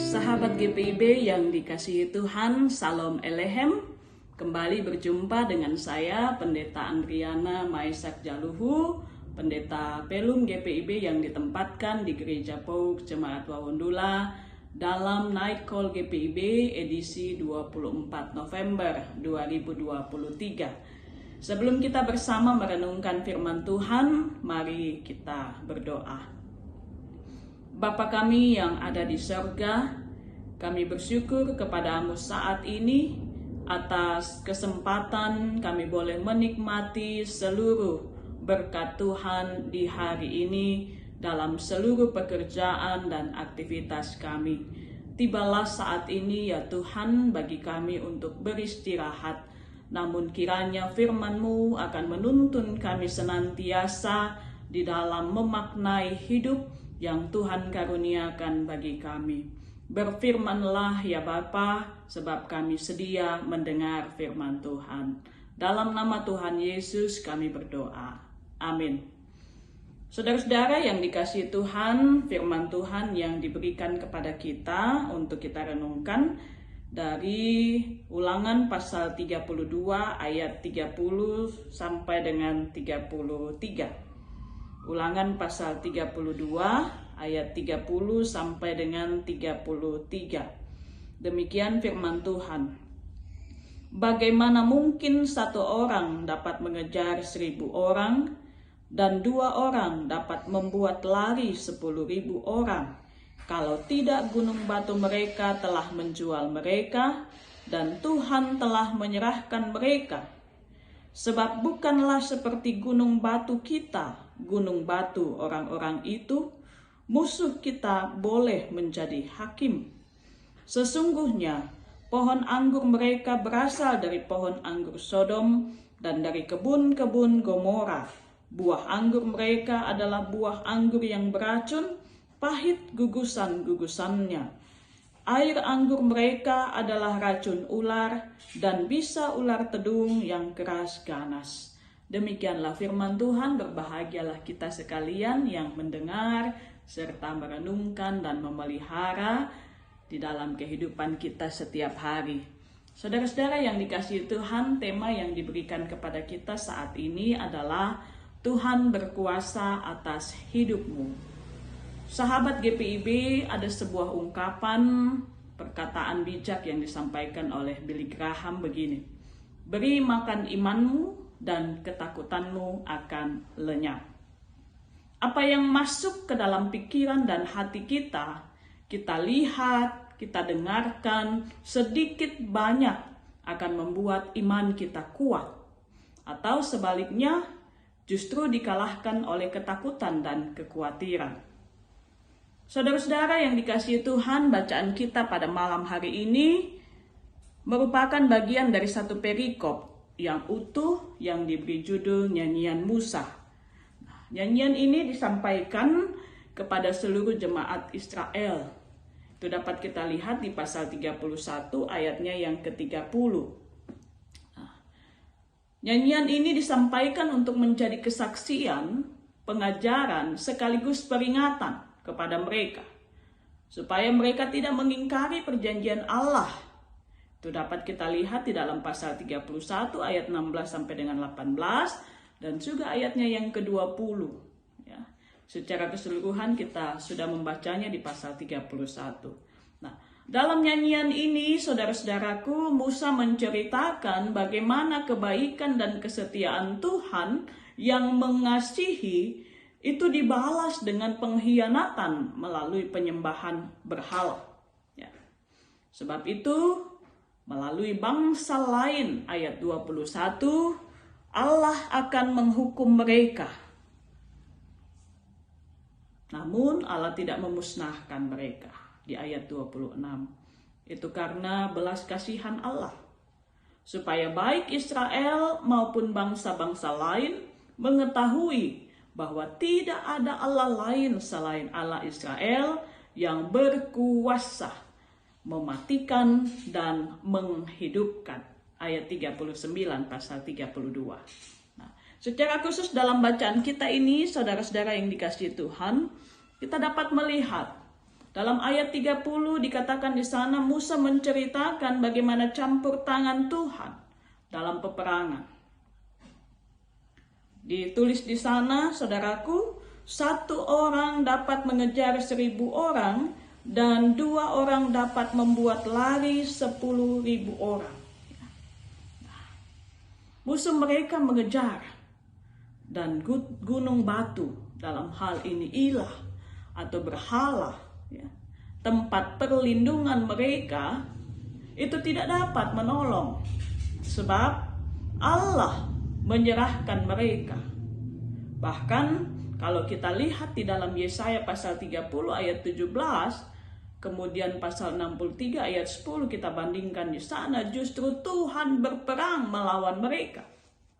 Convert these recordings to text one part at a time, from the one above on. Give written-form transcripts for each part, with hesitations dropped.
Sahabat GPIB yang dikasihi Tuhan, Salam Elehem. Kembali berjumpa dengan saya, Pendeta Andriana Maesak Jaluhu, Pendeta Pelum GPIB yang ditempatkan di Gereja Pauk Jemaat Wawondula dalam Night Call GPIB edisi 24 November 2023. Sebelum kita bersama merenungkan firman Tuhan, mari kita berdoa. Bapa kami yang ada di surga, kami bersyukur kepadamu saat ini atas kesempatan kami boleh menikmati seluruh berkat Tuhan di hari ini dalam seluruh pekerjaan dan aktivitas kami. Tibalah saat ini ya Tuhan bagi kami untuk beristirahat, namun kiranya firman-Mu akan menuntun kami senantiasa di dalam memaknai hidup yang Tuhan karuniakan bagi kami. Berfirmanlah ya Bapa, sebab kami sedia mendengar firman Tuhan. Dalam nama Tuhan Yesus kami berdoa. Amin. Saudara-saudara yang dikasihi Tuhan, firman Tuhan yang diberikan kepada kita untuk kita renungkan dari Ulangan pasal 32 ayat 30 sampai dengan 33. Ulangan pasal 32 ayat 30 sampai dengan 33. Demikian firman Tuhan. Bagaimana mungkin satu orang dapat mengejar 1.000 orang dan 2 orang dapat membuat lari 10.000 orang kalau tidak gunung batu mereka telah menjual mereka dan Tuhan telah menyerahkan mereka. Sebab bukanlah seperti gunung batu kita, gunung batu orang-orang itu, musuh kita boleh menjadi hakim. Sesungguhnya pohon anggur mereka berasal dari pohon anggur Sodom dan dari kebun-kebun Gomora. Buah anggur mereka adalah buah anggur yang beracun, pahit gugusan-gugusannya. Air anggur mereka adalah racun ular dan bisa ular tedung yang keras ganas. Demikianlah firman Tuhan. Berbahagialah kita sekalian yang mendengar serta merenungkan dan memelihara di dalam kehidupan kita setiap hari. Saudara-saudara yang dikasihi Tuhan, tema yang diberikan kepada kita saat ini adalah Tuhan berkuasa atas hidupmu. Sahabat GPIB, ada sebuah ungkapan perkataan bijak yang disampaikan oleh Billy Graham begini. Beri makan imanmu dan ketakutanmu akan lenyap. Apa yang masuk ke dalam pikiran dan hati kita lihat, kita dengarkan, sedikit banyak akan membuat iman kita kuat. Atau sebaliknya, justru dikalahkan oleh ketakutan dan kekhawatiran. Saudara-saudara yang dikasihi Tuhan, bacaan kita pada malam hari ini merupakan bagian dari satu perikop yang utuh yang diberi judul Nyanyian Musa. Nyanyian ini disampaikan kepada seluruh jemaat Israel. Itu dapat kita lihat di pasal 31 ayatnya yang ke-30. Nyanyian ini disampaikan untuk menjadi kesaksian, pengajaran sekaligus peringatan kepada mereka, supaya mereka tidak mengingkari perjanjian Allah. Itu dapat kita lihat di dalam pasal 31 ayat 16 sampai dengan 18 dan juga ayatnya yang ke-20. Ya. Secara keseluruhan kita sudah membacanya di pasal 31. Nah, dalam nyanyian ini, saudara-saudaraku, Musa menceritakan bagaimana kebaikan dan kesetiaan Tuhan yang mengasihi itu dibalas dengan pengkhianatan melalui penyembahan berhala. Ya. Sebab itu, melalui bangsa lain, ayat 21, Allah akan menghukum mereka. Namun Allah tidak memusnahkan mereka. Di ayat 26. Itu karena belas kasihan Allah. Supaya baik Israel maupun bangsa-bangsa lain mengetahui bahwa tidak ada Allah lain selain Allah Israel yang berkuasa mematikan dan menghidupkan. Ayat 39 pasal 32. Nah, secara khusus dalam bacaan kita ini, saudara-saudara yang dikasihi Tuhan, kita dapat melihat Dalam ayat 30 dikatakan di sana Musa menceritakan bagaimana campur tangan Tuhan dalam peperangan. Ditulis di sana, saudaraku, 1 orang dapat mengejar 1.000 orang dan 2 orang dapat membuat lari 10.000 orang. Musuh mereka mengejar, dan gunung batu dalam hal ini ilah atau berhala, ya, tempat perlindungan mereka itu tidak dapat menolong, sebab Allah menyerahkan mereka. Bahkan kalau kita lihat di dalam Yesaya pasal 30 ayat 17, kemudian pasal 63 ayat 10 kita bandingkan di sana, justru Tuhan berperang melawan mereka.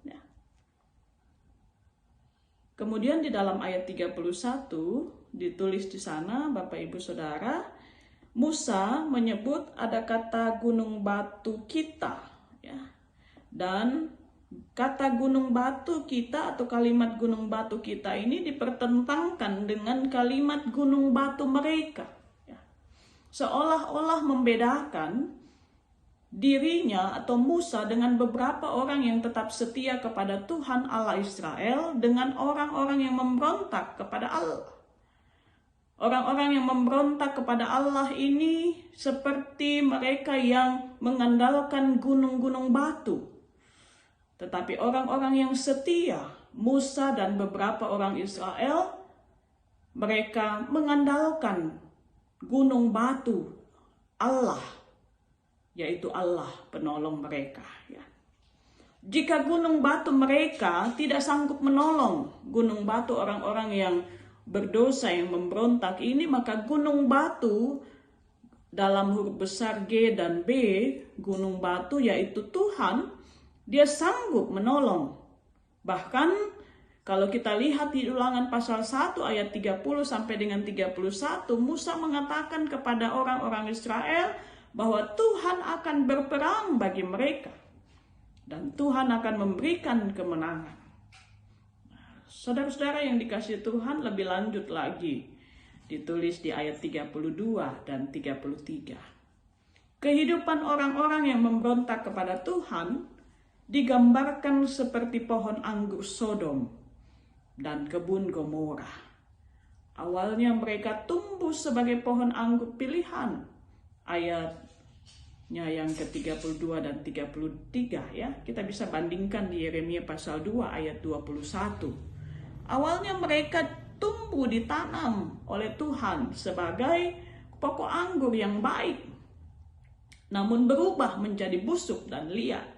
Ya. Kemudian di dalam ayat 31 ditulis di sana, Bapak Ibu Saudara, Musa menyebut ada kata gunung batu kita, ya. Dan kata gunung batu kita atau kalimat gunung batu kita ini dipertentangkan dengan kalimat gunung batu mereka. Seolah-olah membedakan dirinya atau Musa dengan beberapa orang yang tetap setia kepada Tuhan Allah Israel dengan orang-orang yang memberontak kepada Allah. Orang-orang yang memberontak kepada Allah ini seperti mereka yang mengandalkan gunung-gunung batu. Tetapi orang-orang yang setia, Musa dan beberapa orang Israel, mereka mengandalkan gunung batu Allah, yaitu Allah penolong mereka. Ya. Jika gunung batu mereka tidak sanggup menolong gunung batu orang-orang yang berdosa yang memberontak ini, maka gunung batu dalam huruf besar G dan B, gunung batu yaitu Tuhan, dia sanggup menolong. Bahkan kalau kita lihat di Ulangan pasal 1 ayat 30 sampai dengan 31, Musa mengatakan kepada orang-orang Israel bahwa Tuhan akan berperang bagi mereka. Dan Tuhan akan memberikan kemenangan. Saudara-saudara yang dikasihi Tuhan, lebih lanjut lagi ditulis di ayat 32 dan 33. Kehidupan orang-orang yang memberontak kepada Tuhan digambarkan seperti pohon anggur Sodom dan kebun Gomora. Awalnya mereka tumbuh sebagai pohon anggur pilihan. Ayatnya yang ke-32 dan 33 ya. Kita bisa bandingkan di Yeremia pasal 2 ayat 21. Awalnya mereka tumbuh ditanam oleh Tuhan sebagai pokok anggur yang baik. Namun berubah menjadi busuk dan liar.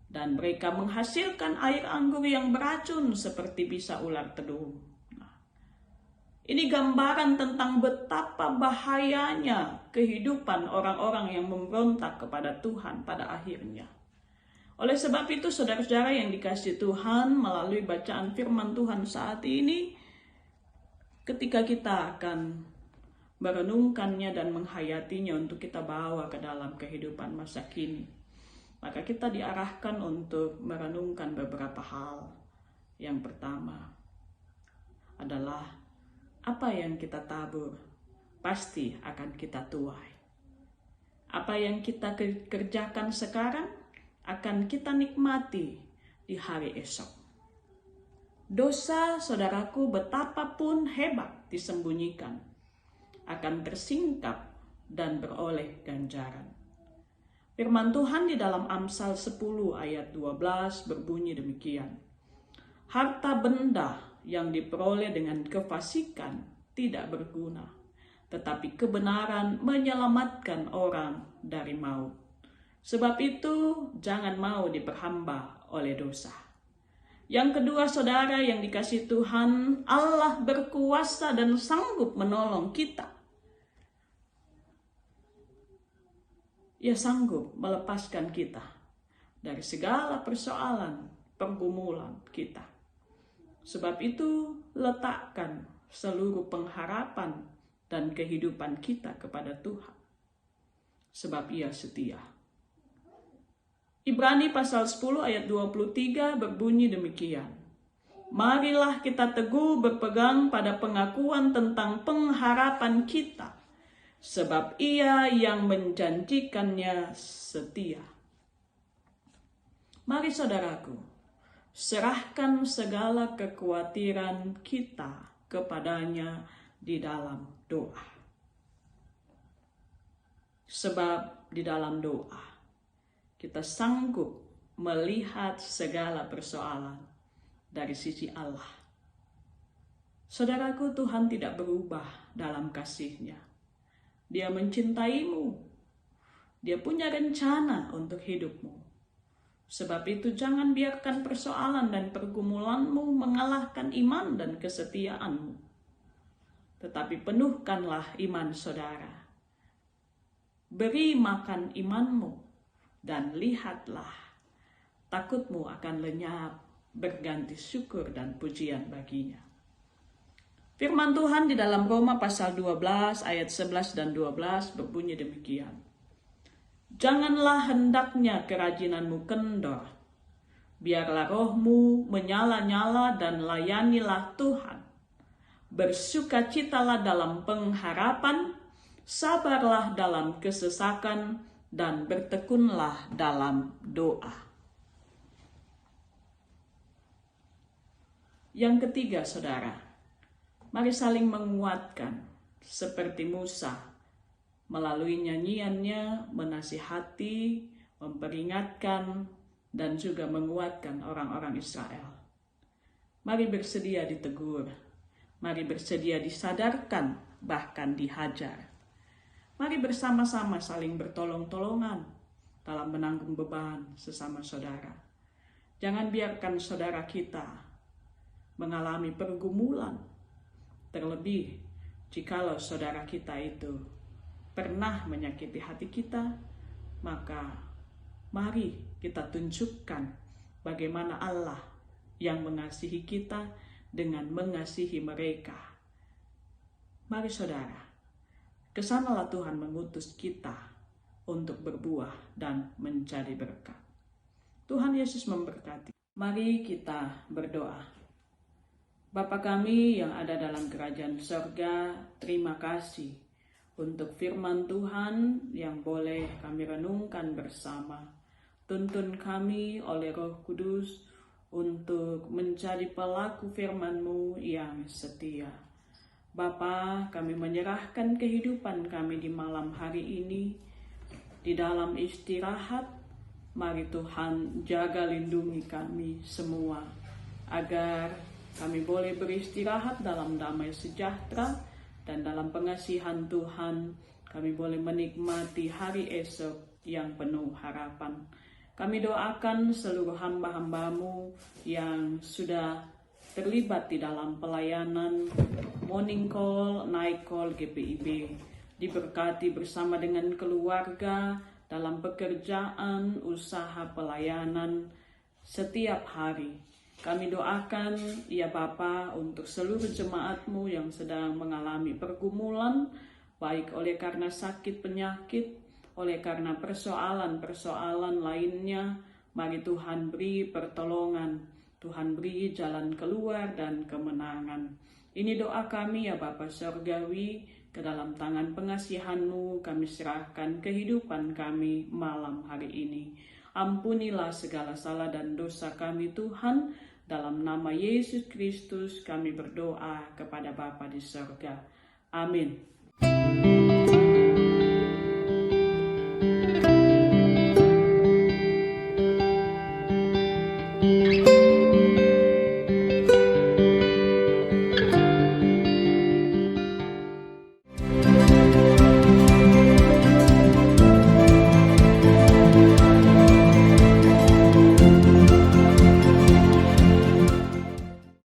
Dan mereka menghasilkan air anggur yang beracun seperti bisa ular tedung. Ini gambaran tentang betapa bahayanya kehidupan orang-orang yang memberontak kepada Tuhan pada akhirnya. Oleh sebab itu, saudara-saudara yang dikasihi Tuhan, melalui bacaan firman Tuhan saat ini, ketika kita akan merenungkannya dan menghayatinya untuk kita bawa ke dalam kehidupan masa kini, maka kita diarahkan untuk merenungkan beberapa hal. Yang pertama adalah apa yang kita tabur pasti akan kita tuai. Apa yang kita kerjakan sekarang akan kita nikmati di hari esok. Dosa, saudaraku, betapapun hebat disembunyikan, akan tersingkap dan beroleh ganjaran. Firman Tuhan di dalam Amsal 10 ayat 12 berbunyi demikian. Harta benda yang diperoleh dengan kefasikan tidak berguna, tetapi kebenaran menyelamatkan orang dari maut. Sebab itu jangan mau diperhamba oleh dosa. Yang kedua, saudara yang dikasihi Tuhan, Allah berkuasa dan sanggup menolong kita. Ia sanggup melepaskan kita dari segala persoalan, pergumulan kita. Sebab itu, letakkan seluruh pengharapan dan kehidupan kita kepada Tuhan. Sebab Ia setia. Ibrani pasal 10 ayat 23 berbunyi demikian. Marilah kita teguh berpegang pada pengakuan tentang pengharapan kita, sebab Ia yang menjanjikannya setia. Mari saudaraku, serahkan segala kekhawatiran kita kepadanya di dalam doa. Sebab di dalam doa kita sanggup melihat segala persoalan dari sisi Allah. Saudaraku, Tuhan tidak berubah dalam kasih-Nya. Dia mencintaimu. Dia punya rencana untuk hidupmu. Sebab itu jangan biarkan persoalan dan pergumulanmu mengalahkan iman dan kesetiaanmu. Tetapi penuhkanlah iman saudara. Beri makan imanmu dan lihatlah takutmu akan lenyap berganti syukur dan pujian baginya. Firman Tuhan di dalam Roma pasal 12 ayat 11 dan 12 berbunyi demikian. Janganlah hendaknya kerajinanmu kendor. Biarlah rohmu menyala-nyala dan layanilah Tuhan. Bersukacitalah dalam pengharapan, sabarlah dalam kesesakan, dan bertekunlah dalam doa. Yang ketiga, saudara, mari saling menguatkan seperti Musa melalui nyanyiannya menasihati, memperingatkan, dan juga menguatkan orang-orang Israel. Mari bersedia ditegur, mari bersedia disadarkan, bahkan dihajar. Mari bersama-sama saling bertolong-tolongan dalam menanggung beban sesama saudara. Jangan biarkan saudara kita mengalami pergumulan, terlebih jikalau saudara kita itu pernah menyakiti hati kita, maka mari kita tunjukkan bagaimana Allah yang mengasihi kita dengan mengasihi mereka. Mari saudara, kesanalah Tuhan mengutus kita untuk berbuah dan menjadi berkat. Tuhan Yesus memberkati. Mari kita berdoa. Bapa kami yang ada dalam kerajaan surga, terima kasih untuk firman Tuhan yang boleh kami renungkan bersama. Tuntun kami oleh Roh Kudus untuk menjadi pelaku firman-Mu yang setia. Bapa, kami menyerahkan kehidupan kami di malam hari ini di dalam istirahat. Mari Tuhan jaga lindungi kami semua agar kami boleh beristirahat dalam damai sejahtera dan dalam pengasihan Tuhan kami boleh menikmati hari esok yang penuh harapan. Kami doakan seluruh hamba-hamba-Mu yang sudah terlibat di dalam pelayanan morning call, night call GPIB, diberkati bersama dengan keluarga dalam pekerjaan, usaha pelayanan setiap hari. Kami doakan ya Bapa untuk seluruh jemaat-Mu yang sedang mengalami pergumulan, baik oleh karena sakit penyakit, oleh karena persoalan-persoalan lainnya. Mari Tuhan beri pertolongan, Tuhan beri jalan keluar dan kemenangan. Ini doa kami ya Bapa Surgawi, ke dalam tangan pengasihan-Mu kami serahkan kehidupan kami malam hari ini. Ampunilah segala salah dan dosa kami Tuhan. Dalam nama Yesus Kristus kami berdoa kepada Bapa di surga. Amin.